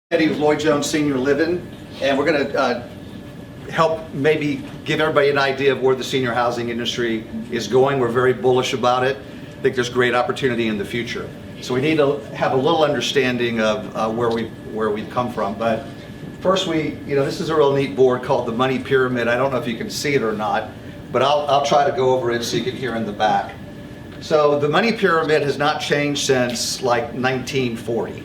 Eddie with Lloyd Jones Senior Living, and we're going to help maybe give everybody an idea of where the senior housing industry is going. We're very bullish about it. I think there's great opportunity in the future. So we need to have a little understanding of where we've come from. But first, this is a real neat board called the Money Pyramid. I don't know if you can see it or not, but I'll try to go over it so you can hear in the back. So the Money Pyramid has not changed since like 1940.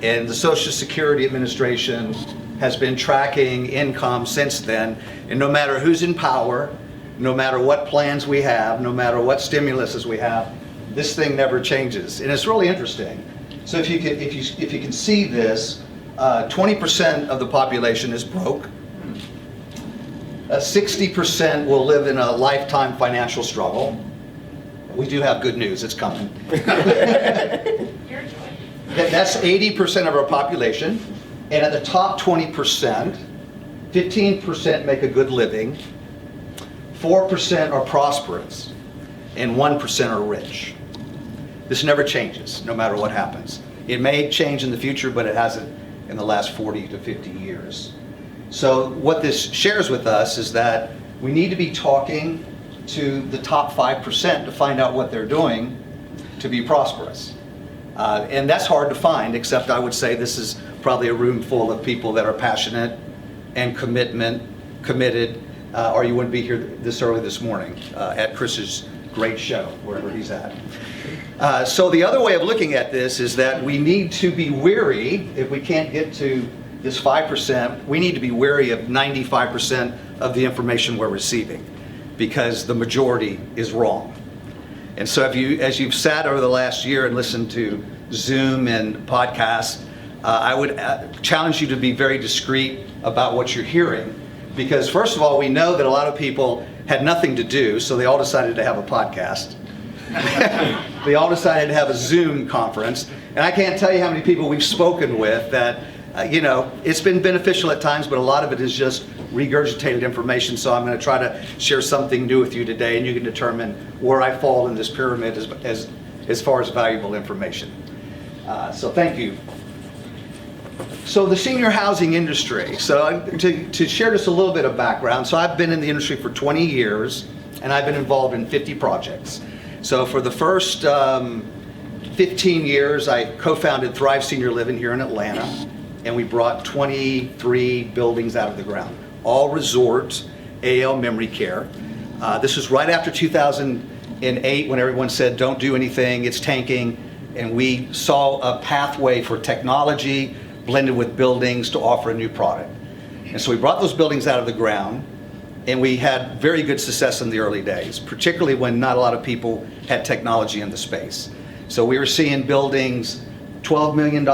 And the Social Security Administration has been tracking income since then. And no matter who's in power, no matter what plans we have, no matter what stimuluses we have, this thing never changes. And it's really interesting. So if you can see this, 20% of the population is broke. 60% will live in a lifetime financial struggle. We do have good news, it's coming. That's 80% of our population, and at the top 20%, 15% make a good living, 4% are prosperous, and 1% are rich. This never changes, no matter what happens. It may change in the future, but it hasn't in the last 40 to 50 years. So what this shares with us is that we need to be talking to the top 5% to find out what they're doing to be prosperous. And that's hard to find, except I would say this is probably a room full of people that are passionate and committed, or you wouldn't be here this early this morning at Chris's great show, wherever he's at. So the other way of looking at this is that we need to be wary, if we can't get to this 5%, we need to be wary of 95% of the information we're receiving, because the majority is wrong. And so as you've sat over the last year and listened to Zoom and podcasts, I would challenge you to be very discreet about what you're hearing. Because first of all, we know that a lot of people had nothing to do, so they all decided to have a podcast. They all decided to have a Zoom conference. And I can't tell you how many people we've spoken with that, it's been beneficial at times, but a lot of it is just regurgitated information. So I'm going to try to share something new with you today, and you can determine where I fall in this pyramid as far as valuable information. So thank you. So the senior housing industry. So to share just a little bit of background. So I've been in the industry for 20 years, and I've been involved in 50 projects. So for the first 15 years, I co-founded Thrive Senior Living here in Atlanta, and we brought 23 buildings out of the ground, all resorts, AL memory care. This was right after 2008 when everyone said, don't do anything, it's tanking. And we saw a pathway for technology blended with buildings to offer a new product. And so we brought those buildings out of the ground, and we had very good success in the early days, particularly when not a lot of people had technology in the space. So we were seeing buildings, $12 million,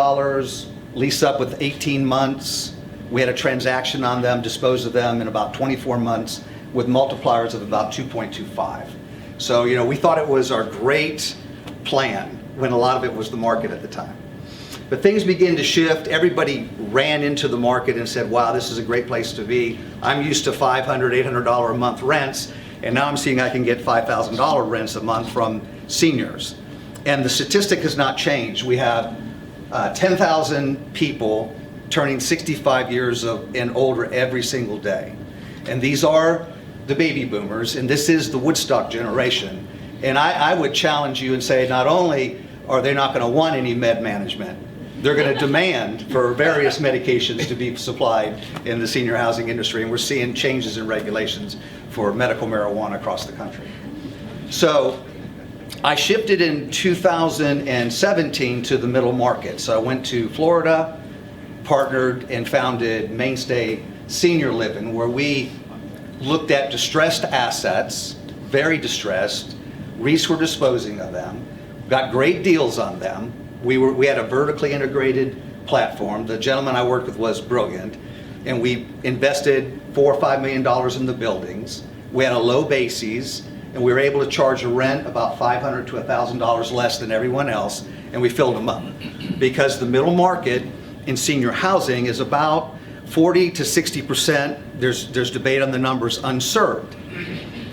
lease up with 18 months. We had a transaction on them, disposed of them in about 24 months with multipliers of about 2.25. So, we thought it was our great plan when a lot of it was the market at the time. But things began to shift. Everybody ran into the market and said, wow, this is a great place to be. I'm used to $500, $800 a month rents, and now I'm seeing I can get $5,000 rents a month from seniors. And the statistic has not changed. We have 10,000 people turning 65 years and older every single day. And these are the baby boomers, and this is the Woodstock generation. And I would challenge you and say, not only are they not going to want any med management, they're going to demand for various medications to be supplied in the senior housing industry. And we're seeing changes in regulations for medical marijuana across the country. So I shifted in 2017 to the middle market. So I went to Florida, partnered and founded Mainstay Senior Living, where we looked at distressed assets, very distressed. REITs were disposing of them, got great deals on them. We had a vertically integrated platform. The gentleman I worked with was brilliant, and we invested $4 or $5 million in the buildings. We had a low basis, and we were able to charge a rent about $500 to $1,000 less than everyone else, and we filled them up. Because the middle market in senior housing is about 40 to 60%, there's debate on the numbers, unserved.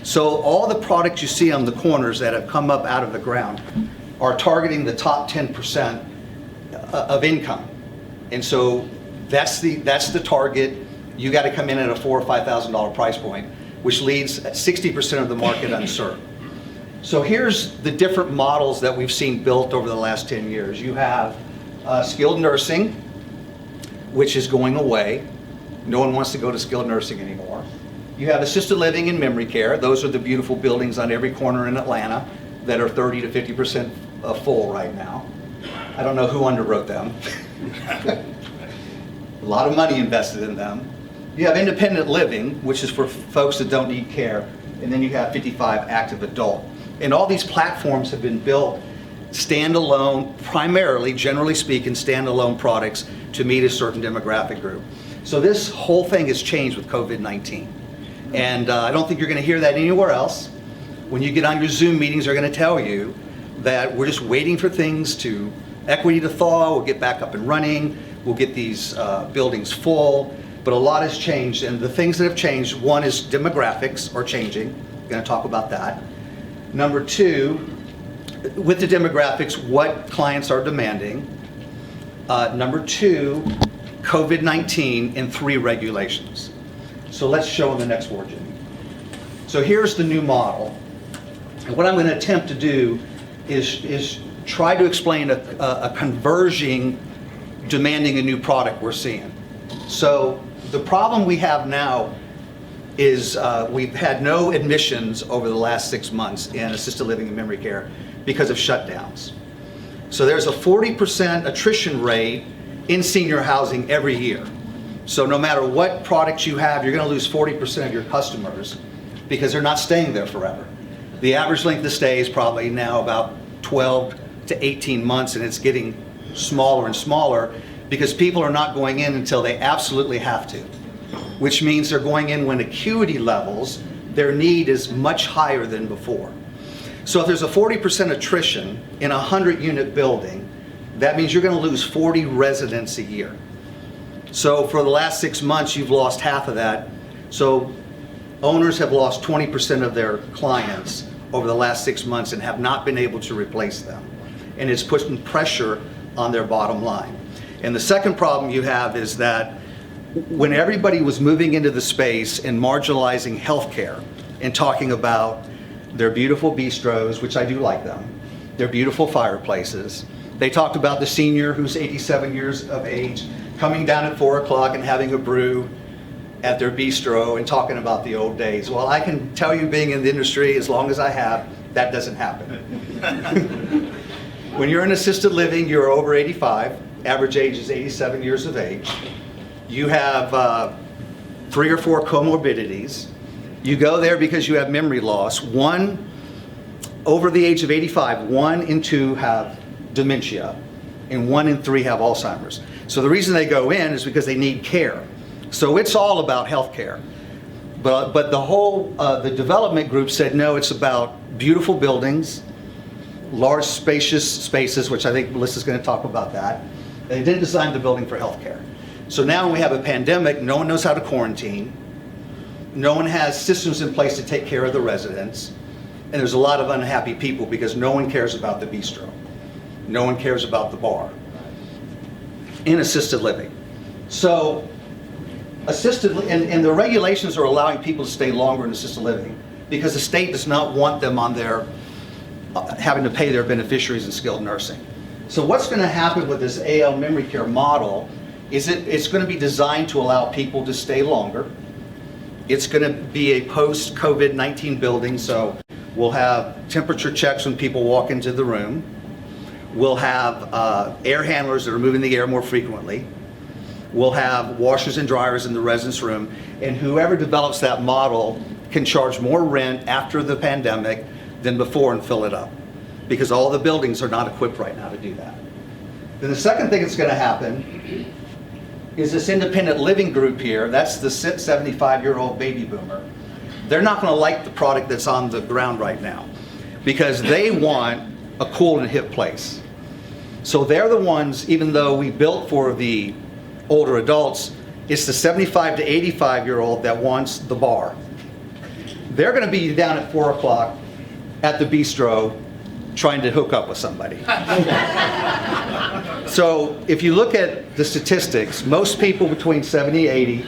So all the products you see on the corners that have come up out of the ground are targeting the top 10% of income. And so That's the target. You got to come in at a $4,000 or $5,000 price point, which leaves 60% of the market unserved. So here's the different models that we've seen built over the last 10 years. You have skilled nursing, which is going away. No one wants to go to skilled nursing anymore. You have assisted living and memory care. Those are the beautiful buildings on every corner in Atlanta that are 30 to 50% full right now. I don't know who underwrote them. A lot of money invested in them. You have independent living, which is for folks that don't need care. And then you have 55 active adult. And all these platforms have been built standalone, primarily, generally speaking, standalone products to meet a certain demographic group. So this whole thing has changed with COVID-19. And I don't think you're going to hear that anywhere else. When you get on your Zoom meetings, they're going to tell you that we're just waiting for things to, equity to thaw, we'll get back up and running, we'll get these buildings full. But a lot has changed, and the things that have changed, one is demographics are changing. We're going to talk about that. Number two, with the demographics, what clients are demanding. Number two, COVID-19 and 3 regulations. So let's show in the next board, Jimmy. So here's the new model. And what I'm going to attempt to do is try to explain a converging, demanding a new product we're seeing. So the problem we have now is we've had no admissions over the last 6 months in assisted living and memory care because of shutdowns. So there's a 40% attrition rate in senior housing every year. So no matter what products you have, you're going to lose 40% of your customers because they're not staying there forever. The average length of stay is probably now about 12 to 18 months, and it's getting smaller and smaller because people are not going in until they absolutely have to, which means they're going in when acuity levels, their need is much higher than before. So if there's a 40% attrition in a 100-unit building, that means you're going to lose 40 residents a year. So for the last 6 months, you've lost half of that. So owners have lost 20% of their clients over the last 6 months and have not been able to replace them. And it's putting pressure on their bottom line. And the second problem you have is that when everybody was moving into the space and marginalizing healthcare and talking about their beautiful bistros, which I do like them, their beautiful fireplaces, they talked about the senior who's 87 years of age coming down at 4 o'clock and having a brew at their bistro and talking about the old days. Well, I can tell you, being in the industry as long as I have, that doesn't happen. When you're in assisted living, you're over 85. Average age is 87 years of age. You have 3 or 4 comorbidities. You go there because you have memory loss. One, over the age of 85, 1 in 2 have dementia, and 1 in 3 have Alzheimer's. So the reason they go in is because they need care. So it's all about health care. But the whole, the development group said, no, it's about beautiful buildings, large spacious spaces, which I think Melissa's going to talk about that. They didn't design the building for health care. So now when we have a pandemic, no one knows how to quarantine. No one has systems in place to take care of the residents. And there's a lot of unhappy people because no one cares about the bistro. No one cares about the bar in assisted living. So assisted, and the regulations are allowing people to stay longer in assisted living because the state does not want them on their, having to pay their beneficiaries in skilled nursing. So what's going to happen with this AL memory care model is it's going to be designed to allow people to stay longer. It's going to be a post-COVID-19 building, so we'll have temperature checks when people walk into the room. We'll have air handlers that are moving the air more frequently. We'll have washers and dryers in the residence room, and whoever develops that model can charge more rent after the pandemic than before and fill it up, because all the buildings are not equipped right now to do that. Then the second thing that's going to happen is this independent living group here. That's the 75-year-old baby boomer. They're not going to like the product that's on the ground right now because they want a cool and hip place. So they're the ones, even though we built for the older adults, it's the 75 to 85-year-old that wants the bar. They're going to be down at 4 o'clock at the bistro trying to hook up with somebody. So if you look at the statistics, most people between 70 and 80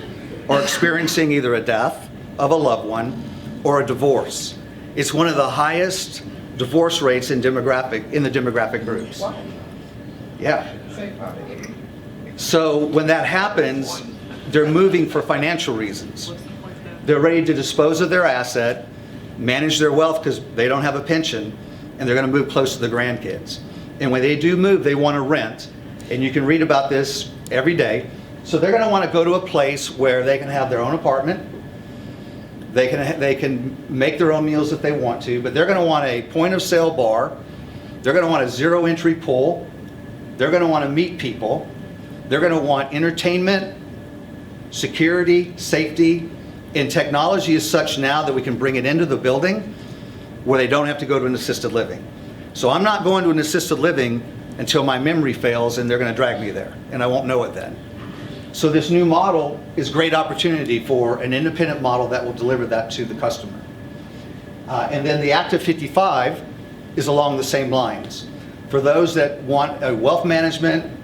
are experiencing either a death of a loved one or a divorce. It's one of the highest divorce rates in the demographic groups. Yeah. So when that happens, they're moving for financial reasons. They're ready to dispose of their asset, manage their wealth because they don't have a pension, and they're going to move close to the grandkids. And when they do move, they want to rent. And you can read about this every day. So they're going to want to go to a place where they can have their own apartment. They can make their own meals if they want to, but they're going to want a point of sale bar. They're going to want a zero entry pool. They're going to want to meet people. They're going to want entertainment, security, safety, and technology is such now that we can bring it into the building where they don't have to go to an assisted living. So I'm not going to an assisted living until my memory fails and they're going to drag me there, and I won't know it then. So this new model is great opportunity for an independent model that will deliver that to the customer. And then the Active 55 is along the same lines. For those that want a wealth management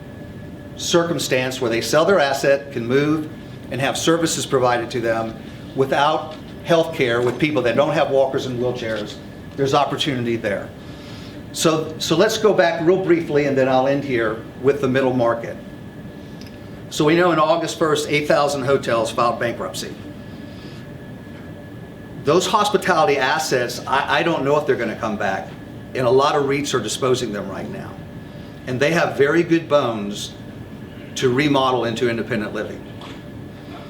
circumstance where they sell their asset, can move, and have services provided to them without health care with people that don't have walkers and wheelchairs, there's opportunity there. So let's go back real briefly, and then I'll end here with the middle market. So we know on August 1st, 8,000 hotels filed bankruptcy. Those hospitality assets, I don't know if they're going to come back, and a lot of REITs are disposing them right now. And they have very good bones to remodel into independent living.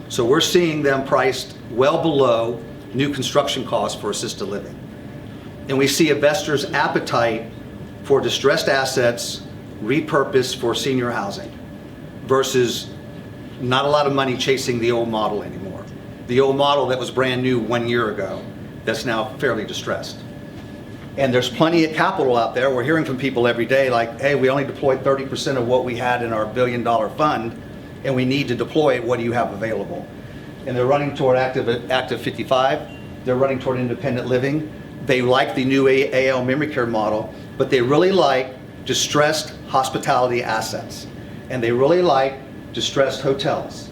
So we're seeing them priced well below new construction costs for assisted living. And we see investors' appetite for distressed assets repurposed for senior housing versus not a lot of money chasing the old model anymore. The old model that was brand new 1 year ago that's now fairly distressed. And there's plenty of capital out there. We're hearing from people every day like, hey, we only deployed 30% of what we had in our $1 billion fund and we need to deploy it. What do you have available? And they're running toward Active 55. They're running toward independent living. They like the new AL memory care model, but they really like distressed hospitality assets. And they really like distressed hotels.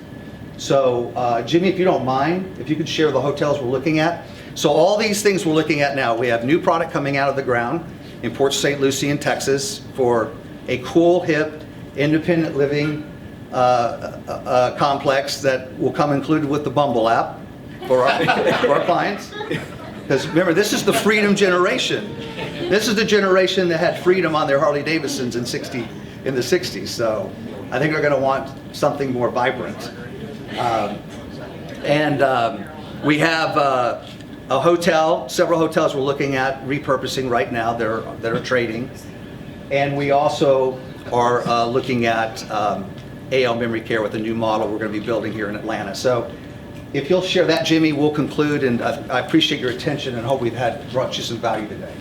So Jimmy, if you don't mind, if you could share the hotels we're looking at. So all these things we're looking at now, we have new product coming out of the ground in Port St. Lucie in Texas for a cool, hip, independent living complex that will come included with the Bumble app for our clients. Because remember, this is the freedom generation. This is the generation that had freedom on their Harley Davidsons in the 60s. So I think they're going to want something more vibrant. We have a hotel, several hotels we're looking at repurposing right now that are trading. And we also are looking at AL memory care with a new model we're going to be building here in Atlanta. So if you'll share that, Jimmy, we'll conclude. And I appreciate your attention and hope we've brought you some value today.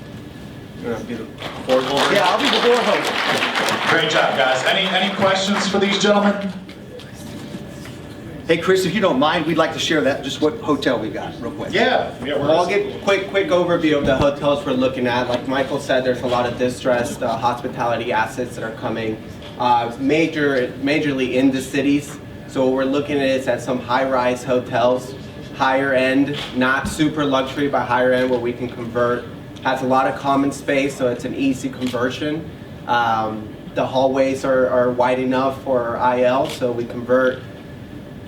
You're going to be the board holder? Yeah, I'll be the board holder. Great job, guys. Any questions for these gentlemen? Hey, Chris, if you don't mind, we'd like to share that, just what hotel we got, real quick. Yeah. Well, I'll give a quick overview of the hotels we're looking at. Like Michael said, there's a lot of distressed hospitality assets that are coming majorly in the cities. So what we're looking at is at some high-rise hotels, higher end, not super luxury, but higher end where we can convert. Has a lot of common space, so it's an easy conversion. The hallways are wide enough for IL, so we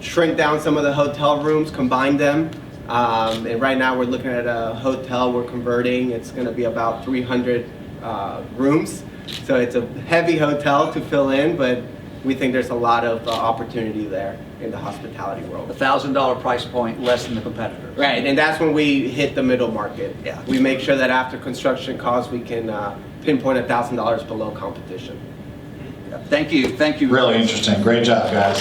shrink down some of the hotel rooms, combine them. And right now we're looking at a hotel we're converting. It's going to be about 300 rooms. So it's a heavy hotel to fill in, but we think there's a lot of opportunity there in the hospitality world. $1,000 price point, less than the competitors. Right, and that's when we hit the middle market. Yeah. We make sure that after construction costs, we can pinpoint $1,000 below competition. Thank you. Really interesting. Great job, guys.